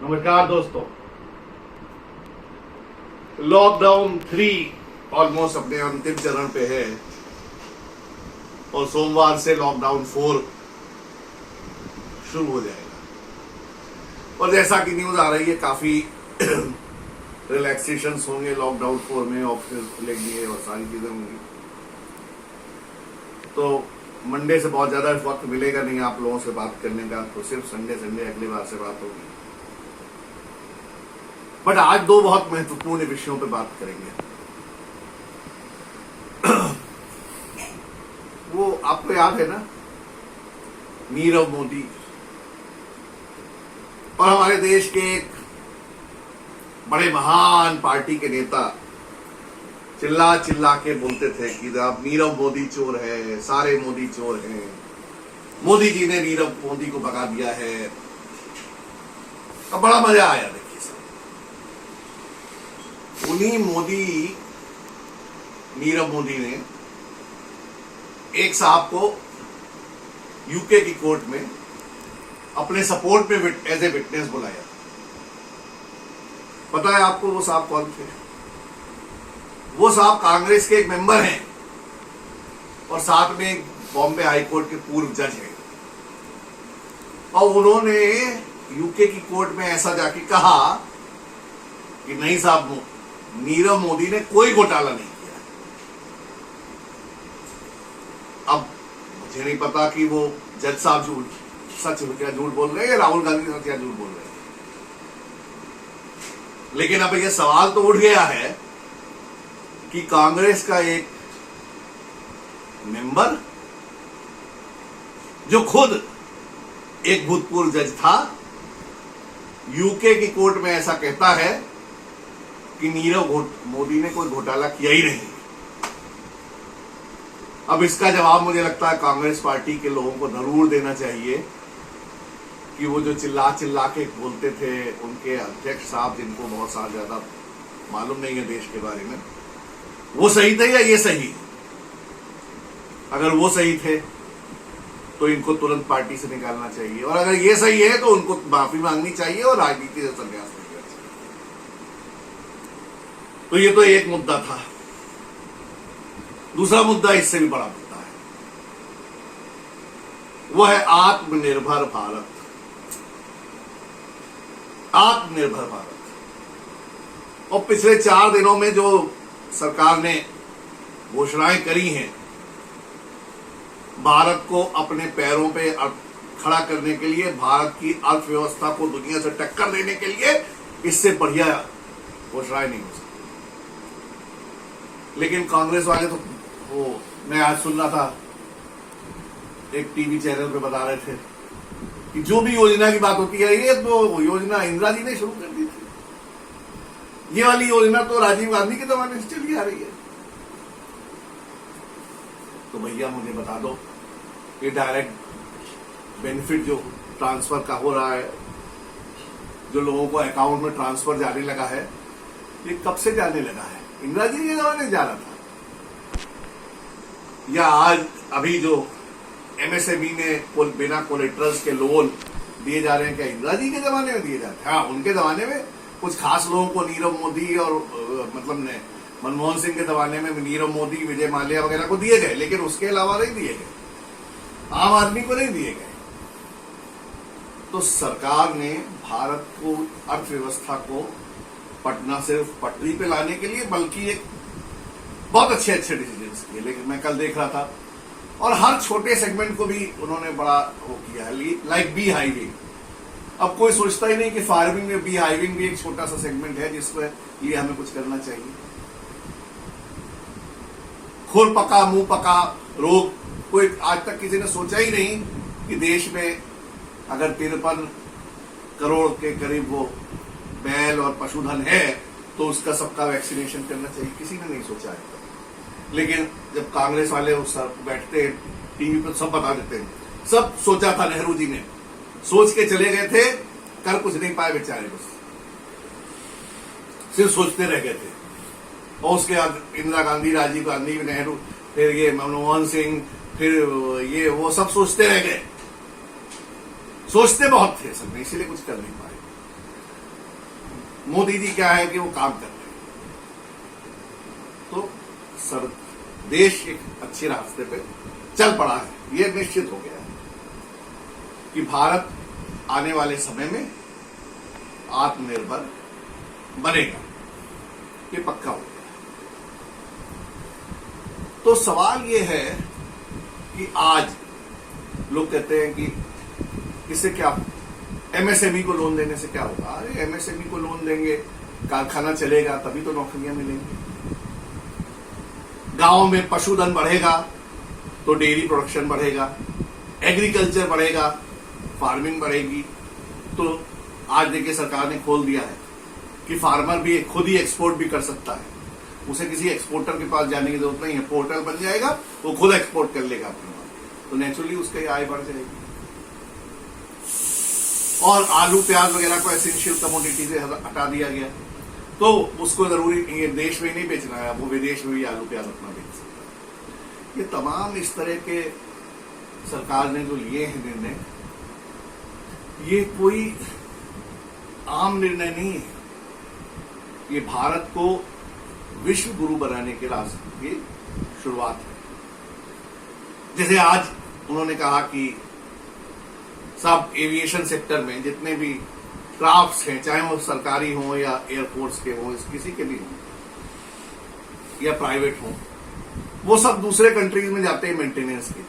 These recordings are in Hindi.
नमस्कार दोस्तों। लॉकडाउन 3 ऑलमोस्ट अपने अंतिम चरण पे है और सोमवार से लॉकडाउन 4 शुरू हो जाएगा। और जैसा कि न्यूज आ रही है काफी रिलैक्सेशंस होंगे लॉकडाउन 4 में, ऑफिस खुलेंगे और सारी चीजें होंगी। तो मंडे से बहुत ज्यादा वक्त मिलेगा नहीं आप लोगों से बात करने का, तो सिर्फ संडे अगली बार से बात होगी। बट आज दो बहुत महत्वपूर्ण विषयों पर बात करेंगे। वो आपको याद है ना, नीरव मोदी और हमारे देश के एक बड़े महान पार्टी के नेता चिल्ला चिल्ला के बोलते थे कि अब नीरव मोदी चोर है, सारे मोदी चोर हैं, मोदी जी ने नीरव मोदी को भगा दिया है। अब बड़ा मजा आया। देखिए उन्हीं नीरव मोदी ने एक साहब को यूके की कोर्ट में अपने सपोर्ट में एज ए विटनेस बुलाया। पता है आपको वो साहब कौन थे? वो साहब कांग्रेस के एक मेंबर हैं और साथ में बॉम्बे हाई कोर्ट के पूर्व जज हैं। और उन्होंने यूके की कोर्ट में ऐसा जाके कहा कि नहीं साहब, नीरव मोदी ने कोई घोटाला नहीं किया। अब मुझे नहीं पता कि वो जज साहब सच क्या झूठ बोल रहे हैं या राहुल गांधी साहब क्या झूठ बोल रहे हैं, लेकिन अब यह सवाल तो उठ गया है कि कांग्रेस का एक मेंबर जो खुद एक भूतपूर्व जज था, यूके की कोर्ट में ऐसा कहता है कि नीरव मोदी ने कोई घोटाला किया ही नहीं। अब इसका जवाब मुझे लगता है कांग्रेस पार्टी के लोगों को जरूर देना चाहिए कि वो जो चिल्ला चिल्ला के बोलते थे उनके अध्यक्ष साहब, जिनको बहुत सारा ज्यादा मालूम नहीं है देश के बारे में, वो सही थे या ये सही? अगर वो सही थे तो इनको तुरंत पार्टी से निकालना चाहिए, और अगर ये सही है तो उनको माफी मांगनी चाहिए और राजनीति से संन्यास लेना चाहिए। तो ये तो एक मुद्दा था। दूसरा मुद्दा इससे भी बड़ा मुद्दा है, वो है आत्मनिर्भर भारत। आत्मनिर्भर भारत। और पिछले 4 दिनों में जो सरकार ने घोषणाएं करी हैं भारत को अपने पैरों पे खड़ा करने के लिए, भारत की अर्थव्यवस्था को दुनिया से टक्कर देने के लिए, इससे बढ़िया घोषणाएं नहीं हो सकती। लेकिन कांग्रेस वाले तो वो, मैं आज सुन रहा था एक टीवी चैनल पे बता रहे थे कि जो भी योजना की बात होती है, ये तो योजना इंदिरा जी ने शुरू कर दी थी, ये वाली योजना तो राजीव गांधी के जमाने से चली आ रही है। तो भैया मुझे बता दो, ये डायरेक्ट बेनिफिट जो ट्रांसफर का हो रहा है, जो लोगों को अकाउंट में ट्रांसफर जाने लगा है, ये कब से जाने लगा है? इंदिरा जी के जमाने जा रहा था या आज अभी जो एमएसएमई ने बिना कोलेटरल्स के लोन दिए जा रहे हैं, क्या इंदिरा जी के जमाने में दिए जाते? हाँ, उनके जमाने में कुछ खास लोगों को, नीरव मोदी और मतलब मनमोहन सिंह के जमाने में नीरव मोदी, विजय माल्या वगैरह को दिए गए, लेकिन उसके अलावा नहीं दिए गए, आम आदमी को नहीं दिए गए। तो सरकार ने भारत को, अर्थव्यवस्था को पटना सिर्फ पटरी पे लाने के लिए बल्कि एक बहुत अच्छे डिसीजन किए। लेकिन मैं कल देख रहा था, और हर छोटे सेगमेंट को भी उन्होंने बड़ा वो किया है, लाइक बी हाईविंग। अब कोई सोचता ही नहीं कि फार्मिंग में बी हाईविंग भी एक छोटा सा सेगमेंट है जिसके लिए हमें कुछ करना चाहिए। खुर पका मुंह पका रोग, कोई आज तक किसी ने सोचा ही नहीं कि देश में अगर 53 करोड़ के करीब वो बैल और पशुधन है तो उसका सबका वैक्सीनेशन करना चाहिए, किसी ने नहीं सोचा है। लेकिन जब कांग्रेस वाले उस बैठते हैं टीवी पर, सब बता देते हैं, सब सोचा था, नेहरू जी ने सोच के चले गए थे, कर कुछ नहीं पाए बेचारे, बस सिर्फ सोचते रह गए थे। और उसके बाद इंदिरा गांधी, राजीव गांधी, नेहरू, फिर ये मनमोहन सिंह, फिर ये वो सब सोचते रह गए, सोचते बहुत थे सब, इसीलिए कुछ कर नहीं पाए। मोदी जी क्या है कि वो काम कर रहे हैं। तो सर देश एक अच्छे रास्ते पे चल पड़ा है। ये निश्चित हो गया है कि भारत आने वाले समय में आत्मनिर्भर बनेगा, ये पक्का हो गया। तो सवाल ये है कि आज लोग कहते हैं कि इससे क्या, एमएसएमई को लोन देने से क्या होगा? अरे एमएसएमई को लोन देंगे, कारखाना चलेगा तभी तो नौकरियां मिलेंगी। गांव में पशुधन बढ़ेगा तो डेयरी प्रोडक्शन बढ़ेगा, एग्रीकल्चर बढ़ेगा, फार्मिंग बढ़ेगी। तो आज देखिए सरकार ने खोल दिया है कि फार्मर भी खुद ही एक्सपोर्ट भी कर सकता है, उसे किसी एक्सपोर्टर के पास जाने की जरूरत नहीं है। पोर्टल बन जाएगा, वो खुद एक्सपोर्ट कर लेगा अपने वहां, तो नेचुरली उसकी आय बढ़ जाएगी। और आलू प्याज वगैरह को एसेंशियल कमोडिटी से हटा दिया गया, तो उसको जरूरी ये देश में नहीं बेचना है, वो विदेश में भी आलू प्याज अपना बेच सकता है। ये तमाम इस तरह के सरकार ने जो लिए हैं निर्णय, ये कोई आम निर्णय नहीं है। ये भारत को विश्व गुरु बनाने के रास्ते की शुरुआत है। जैसे आज उन्होंने कहा कि सब एविएशन सेक्टर में जितने भी क्राफ्ट्स हैं, चाहे वो सरकारी हो या एयरफोर्स के हो, किसी के भी हो या प्राइवेट हो, वो सब दूसरे कंट्रीज में जाते हैं मेंटेनेंस के लिए।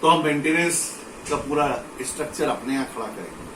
तो हम मेंटेनेंस का पूरा स्ट्रक्चर अपने यहां खड़ा करेंगे।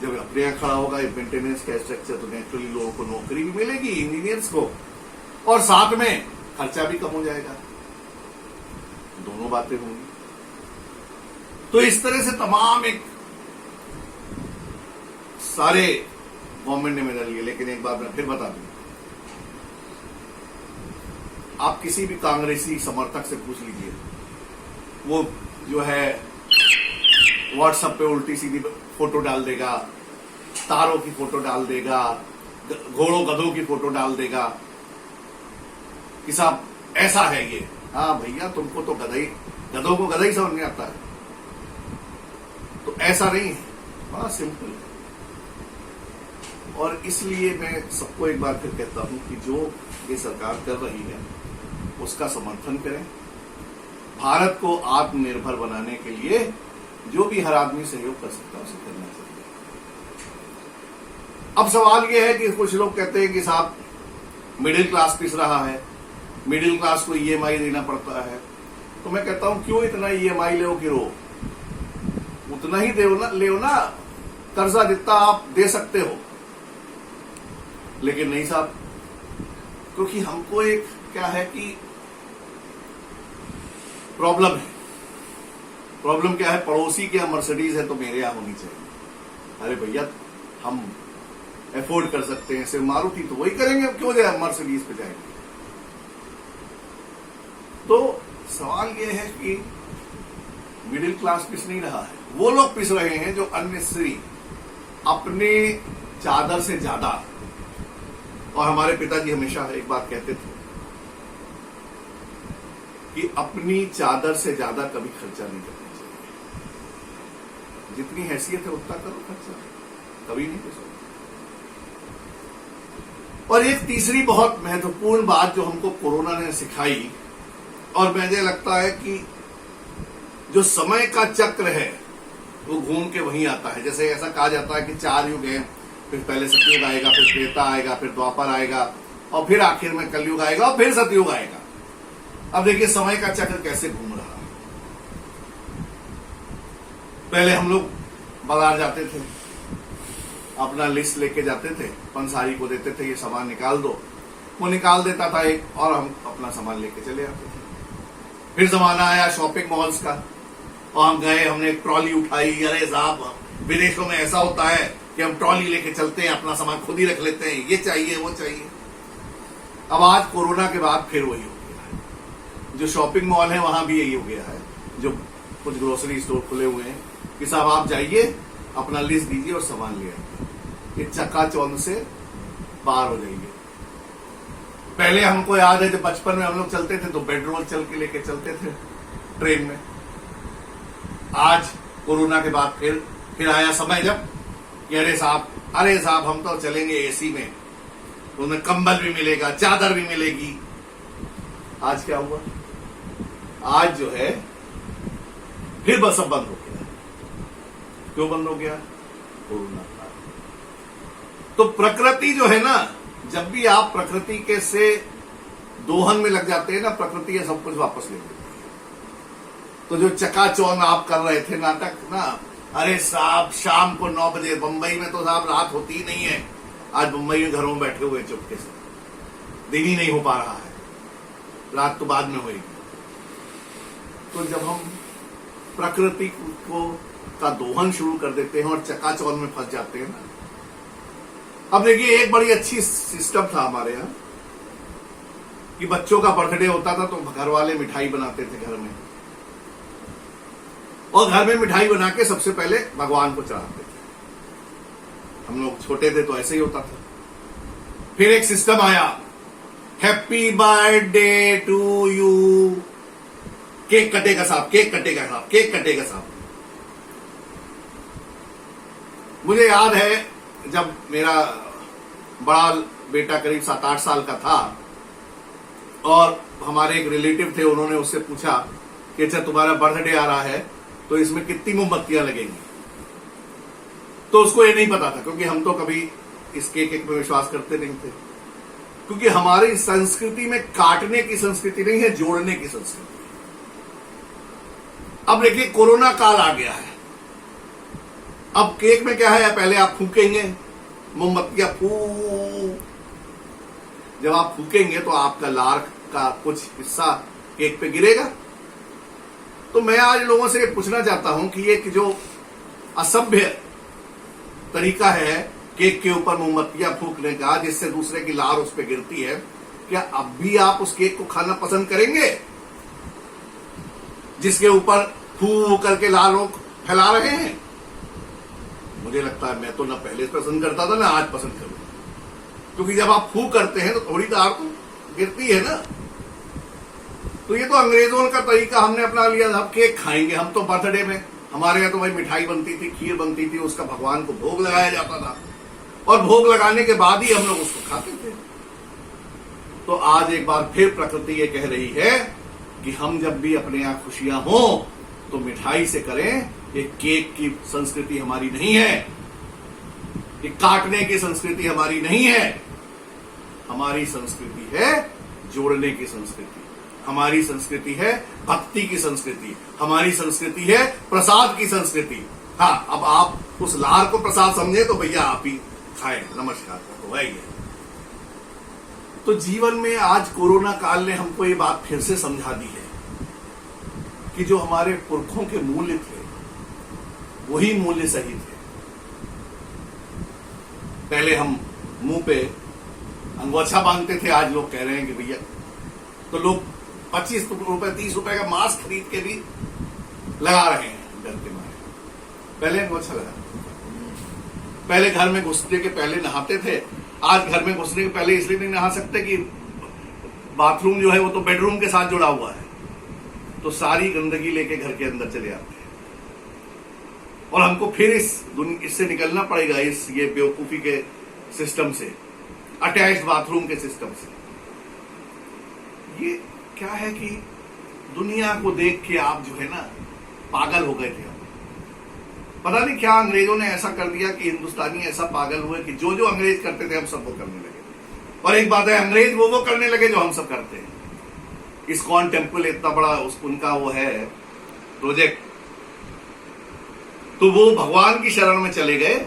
जब अपने यहां खड़ा होगा मेंटेनेंस का स्ट्रक्चर, तो नेचुरली लोगों को नौकरी भी मिलेगी, इंजीनियर्स को, और साथ में खर्चा भी कम हो जाएगा। दोनों बातें होंगी। तो इस तरह से तमाम एक सारे गवर्नमेंट ने मेडल लिए। लेकिन एक बात मैं फिर बता दूं, आप किसी भी कांग्रेसी समर्थक से पूछ लीजिए, वो जो है व्हाट्सएप पे उल्टी सीधी फोटो डाल देगा, तारों की फोटो डाल देगा, घोड़ों गधों की फोटो डाल देगा कि साहब ऐसा है ये। हाँ भैया, तुमको तो गधों को गधा ही समझ में आता है, तो ऐसा नहीं है, बड़ा सिंपल है। और इसलिए मैं सबको एक बार फिर कहता हूं कि जो ये सरकार कर रही है उसका समर्थन करें। भारत को आत्मनिर्भर बनाने के लिए जो भी हर आदमी सहयोग कर सकता है उसे करना चाहिए। अब सवाल यह है कि कुछ लोग कहते हैं कि साहब मिडिल क्लास पिस रहा है, मिडिल क्लास को ईएमआई देना पड़ता है। तो मैं कहता हूं क्यों इतना ईएमआई ले कि रो, उतना ही ले ना कर्जा जितना आप दे सकते हो। लेकिन नहीं साहब, क्योंकि हमको एक क्या है कि प्रॉब्लम है। प्रॉब्लम क्या है? पड़ोसी के यहां मर्सिडीज है तो मेरे यहां होनी चाहिए। अरे भैया, हम एफोर्ड कर सकते हैं, सिर्फ मारुति तो वही करेंगे, क्यों जाए मर्सिडीज पे जाएंगे? तो सवाल यह है कि मिडिल क्लास पिस नहीं रहा है, वो लोग पिस रहे हैं जो अननेसेसरी अपने चादर से ज्यादा। और हमारे पिताजी हमेशा एक बात कहते थे कि अपनी चादर से ज्यादा कभी खर्चा नहीं करना चाहिए। जितनी हैसियत है उतना करो खर्चा, कभी नहीं पिसो। और एक तीसरी बहुत महत्वपूर्ण बात जो हमको कोरोना ने सिखाई, और मुझे लगता है कि जो समय का चक्र है वो घूम के वहीं आता है। जैसे ऐसा कहा जाता है कि 4 युग हैं, फिर पहले सतयुग आएगा, फिर त्रेता आएगा, फिर द्वापर आएगा, और फिर आखिर में कलयुग आएगा, और फिर सतयुग आएगा। अब देखिए समय का चक्र कैसे घूम रहा है। पहले हम लोग बाजार जाते थे, अपना लिस्ट लेके जाते थे, पंसारी को देते थे, ये सामान निकाल दो, वो निकाल देता था एक, और हम अपना सामान लेके चले आते थे। फिर जमाना आया शॉपिंग मॉल्स का, और हम गए, हमने एक ट्रॉली उठाई। अरे साहब, विदेशों में ऐसा होता है कि हम ट्रॉली लेके चलते हैं, अपना सामान खुद ही रख लेते हैं, ये चाहिए वो चाहिए। अब आज कोरोना के बाद फिर वही हो गया है। जो शॉपिंग मॉल है वहां भी यही हो गया है, जो कुछ ग्रोसरी स्टोर खुले हुए हैं कि साहब आप जाइए, अपना लिस्ट दीजिए और सामान ले आइए। ये चकाचौंध से पार हो जाइए। पहले हमको याद है जब बचपन में हम लोग चलते थे तो बेडरोल चल के लेके चलते थे ट्रेन में। आज कोरोना के बाद फिर आया समय जब कि अरे साहब हम तो चलेंगे एसी में, तो उन्हें कंबल भी मिलेगा, चादर भी मिलेगी। आज क्या हुआ? आज जो है फिर बस सब बंद हो गया। क्यों बंद हो गया? कोरोना काल। तो प्रकृति जो है ना, जब भी आप प्रकृति के से दोहन में लग जाते हैं ना, प्रकृति ये सब कुछ वापस ले लेती है। तो जो चकाचौंध आप कर रहे थे नाटक ना, अरे साहब शाम को 9 बजे, बंबई में तो साहब रात होती ही नहीं है। आज बंबई में घरों में बैठे हुए चुपके से, दिन ही नहीं हो पा रहा है, रात तो बाद में होगी। तो जब हम प्रकृति को का दोहन शुरू कर देते हैं और चकाचौंध में फंस जाते हैं ना। अब देखिए, एक बड़ी अच्छी सिस्टम था हमारे यहाँ कि बच्चों का बर्थडे होता था तो घर वाले मिठाई बनाते थे घर में, और घर में मिठाई बना के सबसे पहले भगवान को चढ़ाते थे। हम लोग छोटे थे तो ऐसे ही होता था। फिर एक सिस्टम आया, happy birthday to you, cake कटेगा साहब, केक कटेगा साहब, केक कटेगा साहब। मुझे याद है जब मेरा बड़ा बेटा करीब 7-8 साल का था और हमारे एक रिलेटिव थे, उन्होंने उससे पूछा कि अच्छा तुम्हारा बर्थडे आ रहा है तो इसमें कितनी मोमबत्तियां लगेंगी। तो उसको ये नहीं पता था, क्योंकि हम तो कभी इस केक में विश्वास करते नहीं थे, क्योंकि हमारी संस्कृति में काटने की संस्कृति नहीं है, जोड़ने की संस्कृति। अब देखिए कोरोना काल आ गया है। अब केक में क्या है, पहले आप फूकेंगे मोमबत्तियां, जब आप फूकेंगे तो आपका लार का कुछ हिस्सा केक पे गिरेगा। तो मैं आज लोगों से पूछना चाहता हूं कि ये जो असभ्य तरीका है केक के ऊपर मोमबत्तियां फूकने का, जिससे दूसरे की लार उस पर गिरती है, क्या अब भी आप उस केक को खाना पसंद करेंगे जिसके ऊपर फू करके लार लोग फैला रहे हैं? मुझे लगता है मैं तो ना पहले पसंद करता था ना आज पसंद करूंगा, क्योंकि जब आप फू करते हैं तो थोड़ी लार तो गिरती है ना। तो ये तो अंग्रेजों का तरीका हमने अपना लिया। हम केक खाएंगे, हम तो बर्थडे में हमारे यहाँ तो भाई मिठाई बनती थी, खीर बनती थी, उसका भगवान को भोग लगाया जाता था, और भोग लगाने के बाद ही हम लोग उसको खाते थे। तो आज एक बार फिर प्रकृति ये कह रही है कि हम जब भी अपने यहाँ खुशियां हो तो मिठाई से करें। ये केक की संस्कृति हमारी नहीं है, ये काटने की संस्कृति हमारी नहीं है। हमारी संस्कृति है जोड़ने की संस्कृति, हमारी संस्कृति है भक्ति की संस्कृति, हमारी संस्कृति है प्रसाद की संस्कृति। हाँ, अब आप उस लार को प्रसाद समझे तो भैया आप ही खाएं, नमस्कार तो है। तो जीवन में आज कोरोना काल ने हमको ये बात फिर से समझा दी है कि जो हमारे पुरखों के मूल्य थे वही मूल्य सही थे। पहले हम मुंह पे अंगोछा बांधते थे, आज लोग कह रहे हैं कि भैया, तो लोग 25 रुपए 30 रुपए का मास्क खरीद के भी लगा रहे हैं डर के मारे। पहले अंगोछा लगा, पहले घर में घुसने के पहले नहाते थे, आज घर में घुसने के पहले इसलिए नहीं नहा सकते कि बाथरूम जो है वो तो बेडरूम के साथ जुड़ा हुआ है, तो सारी गंदगी लेके घर के अंदर चले आते हैं और हमको फिर इससे निकलना पड़ेगा, ये बेवकूफी के सिस्टम से, अटैच्ड बाथरूम के सिस्टम से। ये क्या है कि दुनिया को देख के आप जो है ना पागल हो गए थे। पता नहीं क्या अंग्रेजों ने ऐसा कर दिया कि हिंदुस्तानी ऐसा पागल हुए कि जो जो अंग्रेज करते थे हम सब वो करने लगे। और एक बात है, अंग्रेज वो करने लगे जो हम सब करते हैं। इस्कॉन टेम्पल इतना बड़ा उनका वो है प्रोजेक्ट, तो वो भगवान की शरण में चले गए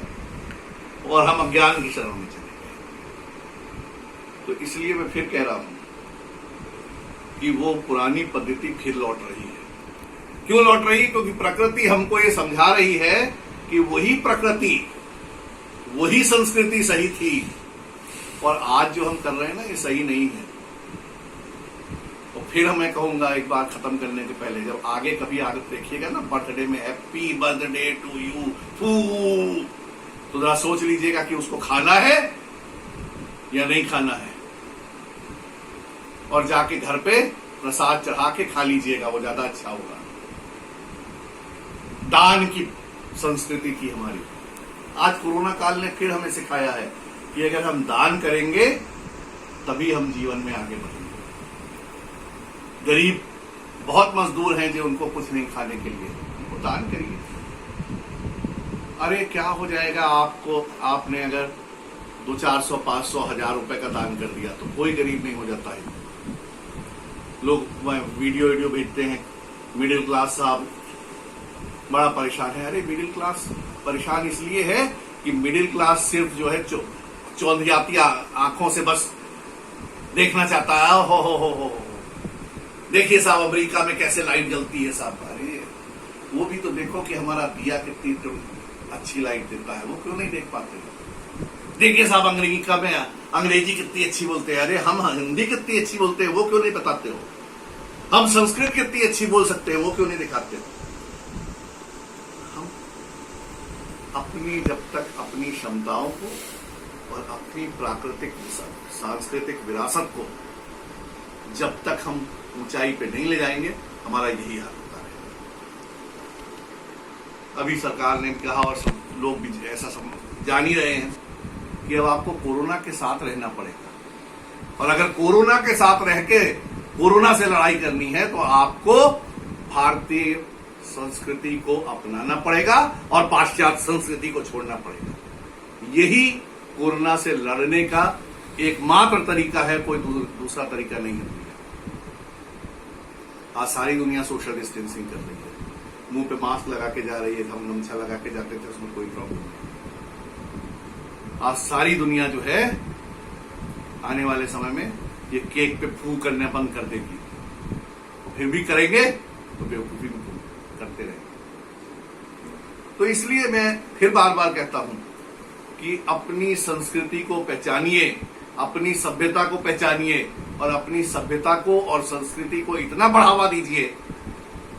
और हम अज्ञान की शरण में चले गए। तो इसलिए मैं फिर कह रहा हूं कि वो पुरानी पद्धति फिर लौट रही है। क्यों लौट रही? क्योंकि प्रकृति हमको ये समझा रही है कि वही प्रकृति, वही संस्कृति सही थी, और आज जो हम कर रहे हैं ना ये सही नहीं है। तो फिर मैं कहूंगा एक बार खत्म करने के पहले, जब आगे कभी आदत देखिएगा ना बर्थडे में हैप्पी बर्थडे टू यू फू, तो जरा सोच लीजिएगा कि उसको खाना है या नहीं खाना है, और जाके घर पे प्रसाद चढ़ा के खा लीजिएगा, वो ज्यादा अच्छा होगा। दान की संस्कृति थी हमारी, आज कोरोना काल ने फिर हमें सिखाया है कि अगर हम दान करेंगे तभी हम जीवन में आगे बढ़ेंगे। गरीब बहुत मजदूर हैं जो उनको कुछ नहीं खाने के लिए, उनको दान करिए। अरे क्या हो जाएगा आपको, आपने अगर 200-400 500 1000 रुपए का दान कर दिया तो कोई गरीब नहीं हो जाता है। लोग वीडियो भेजते हैं, मिडिल क्लास साहब बड़ा परेशान है। अरे मिडिल क्लास परेशान इसलिए है कि मिडिल क्लास सिर्फ जो है चौंधियाती आंखों से बस देखना चाहता है। हो देखिए साहब अमेरिका में कैसे लाइट जलती है साहब। अरे वो भी तो देखो कि हमारा दिया कितनी अच्छी लाइट देता है, वो क्यों नहीं देख पाते। देखिए साहब अमेरिका में अंग्रेजी कितनी अच्छी बोलते हैं, अरे हम हिंदी कितनी अच्छी बोलते हैं वो क्यों नहीं बताते हो। हम संस्कृत कितनी अच्छी बोल सकते हैं वो क्यों नहीं दिखाते हो। हम अपनी जब तक अपनी क्षमताओं को और अपनी प्राकृतिक सांस्कृतिक विरासत को जब तक हम ऊंचाई पे नहीं ले जाएंगे हमारा यही हाल होता है। अभी सरकार ने कहा और सब लोग भी ऐसा जान ही रहे हैं कि अब आपको कोरोना के साथ रहना पड़ेगा, और अगर कोरोना के साथ रह के कोरोना से लड़ाई करनी है तो आपको भारतीय संस्कृति को अपनाना पड़ेगा और पाश्चात्य संस्कृति को छोड़ना पड़ेगा। यही कोरोना से लड़ने का एकमात्र तरीका है, कोई दूसरा तरीका नहीं है। आज सारी दुनिया सोशल डिस्टेंसिंग कर रही है, मुंह पे मास्क लगा के जा रही है। हम गमछा लगा के जाते थे, उसमें कोई प्रॉब्लम नहीं। आज सारी दुनिया जो है आने वाले समय में ये केक पे फू करना बंद कर देगी, फिर भी करेंगे तो बेवकूफी में करते रहेंगे। तो इसलिए मैं फिर बार बार कहता हूं कि अपनी संस्कृति को पहचानिए, अपनी सभ्यता को पहचानिए और अपनी सभ्यता को और संस्कृति को इतना बढ़ावा दीजिए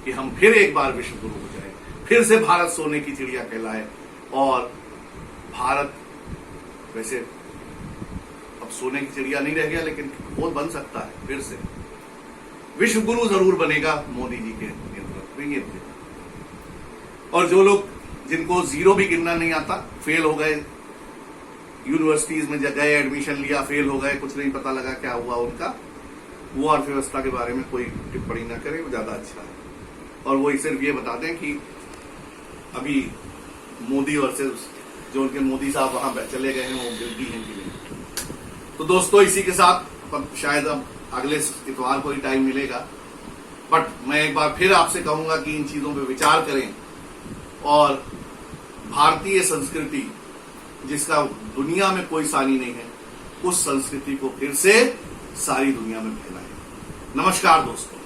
कि हम फिर एक बार विश्व गुरु हो जाए, फिर से भारत सोने की चिड़िया कहलाए। और भारत वैसे अब सोने की चिड़िया नहीं रह गया, लेकिन वो बन सकता है, फिर से विश्व गुरु जरूर बनेगा मोदी जी के नेतृत्व में। और जो लोग जिनको जीरो भी गिनना नहीं आता, फेल हो गए, यूनिवर्सिटीज में गए, एडमिशन लिया, फेल हो गए, कुछ नहीं पता लगा क्या हुआ उनका, वो अर्थव्यवस्था के बारे में कोई टिप्पणी न करें, वो ज्यादा अच्छा है। और वो सिर्फ ये बता दें कि अभी मोदी और सिर्फ जो उनके मोदी साहब वहां चले गए हैं वो गिल्टी हैं कि नहीं। तो दोस्तों इसी के साथ शायद अब अगले इतवार को ही टाइम मिलेगा, बट मैं एक बार फिर आपसे कहूंगा कि इन चीजों पे विचार करें और भारतीय संस्कृति जिसका दुनिया में कोई सानी नहीं है, उस संस्कृति को फिर से सारी दुनिया में फैलाएं। नमस्कार दोस्तों।